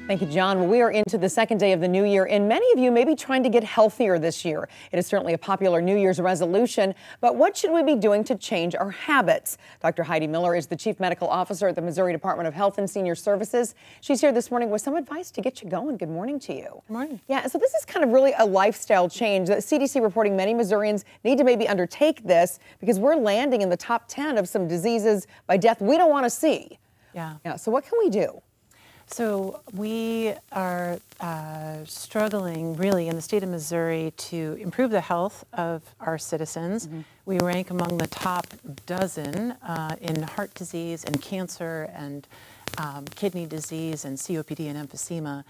Thank you, John. Well, we are into the second day of the new year, and many of you may be trying to get healthier this year. It is certainly a popular New Year's resolution, but what should we be doing to change our habits? Dr. Heidi Miller is the Chief Medical Officer at the Missouri Department of Health and Senior Services. She's here this morning with some advice to get you going. Good morning to you. Good morning. Yeah, so this is kind of really a lifestyle change. The CDC reporting many Missourians need to maybe undertake this because we're landing in the top 10 of some diseases by death we don't want to see. Yeah. So what can we do? So we are struggling really in the state of Missouri to improve the health of our citizens. Mm-hmm. We rank among the top dozen in heart disease and cancer and kidney disease and COPD and emphysema.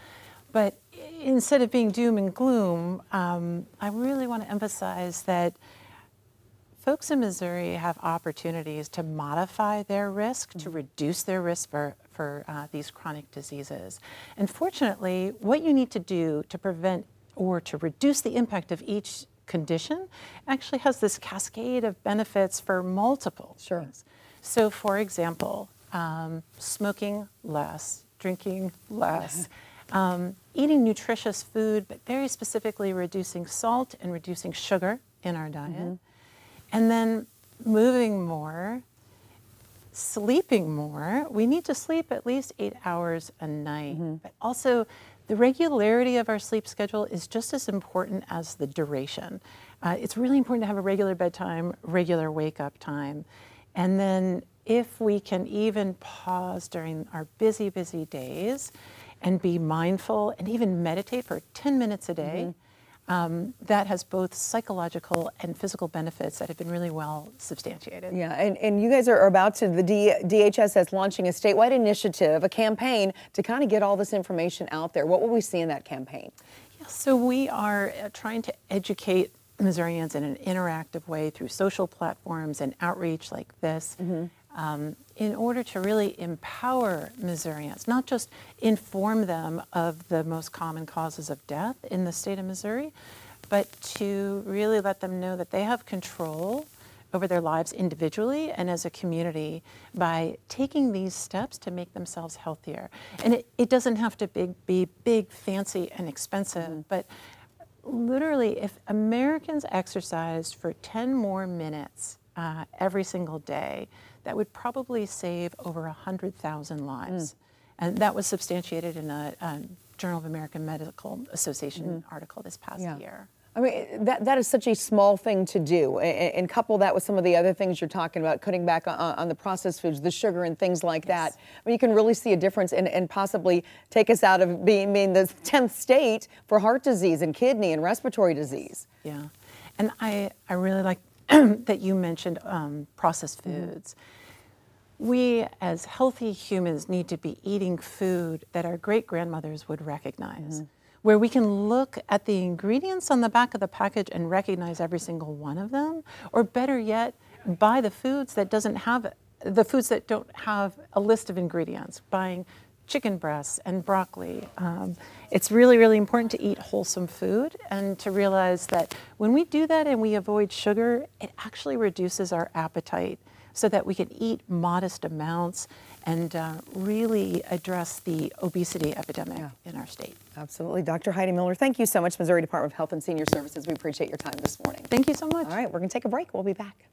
But instead of being doom and gloom, I really want to emphasize that folks in Missouri have opportunities to modify their risk, to reduce their risk for these chronic diseases. And fortunately, what you need to do to prevent or to reduce the impact of each condition actually has this cascade of benefits for multiple things. So for example, smoking less, drinking less, eating nutritious food, but very specifically reducing salt and reducing sugar in our diet. And then moving more, sleeping more. We need to sleep at least 8 hours a night, but also the regularity of our sleep schedule is just as important as the duration. It's really important to have a regular bedtime, regular wake-up time. And then if we can even pause during our busy, busy days and be mindful and even meditate for 10 minutes a day, that has both psychological and physical benefits that have been really well substantiated. Yeah, and you guys are about to, the DHS is launching a statewide initiative, a campaign to kind of get all this information out there. What will we see in that campaign? Yeah, so we are trying to educate Missourians in an interactive way through social platforms and outreach like this. In order to really empower Missourians, not just inform them of the most common causes of death in the state of Missouri, but to really let them know that they have control over their lives individually and as a community by taking these steps to make themselves healthier. And it doesn't have to be big, fancy, and expensive, but literally if Americans exercised for 10 more minutes every single day, that would probably save over 100,000 lives. And that was substantiated in a Journal of American Medical Association article this past year. I mean, that is such a small thing to do, and couple that with some of the other things you're talking about, cutting back on the processed foods, the sugar and things like that. I mean, you can really see a difference and possibly take us out of being the 10th state for heart disease and kidney and respiratory disease. Yeah, and I really like that you mentioned processed foods. We as healthy humans need to be eating food that our great-grandmothers would recognize, where we can look at the ingredients on the back of the package and recognize every single one of them, or better yet, buy the foods that don't have a list of ingredients, buying chicken breasts and broccoli. It's really, really important to eat wholesome food and to realize that when we do that and we avoid sugar, it actually reduces our appetite so that we can eat modest amounts and really address the obesity epidemic in our state. Absolutely. Dr. Heidi Miller, thank you so much, Missouri Department of Health and Senior Services. We appreciate your time this morning. Thank you so much. All right, we're going to take a break. We'll be back.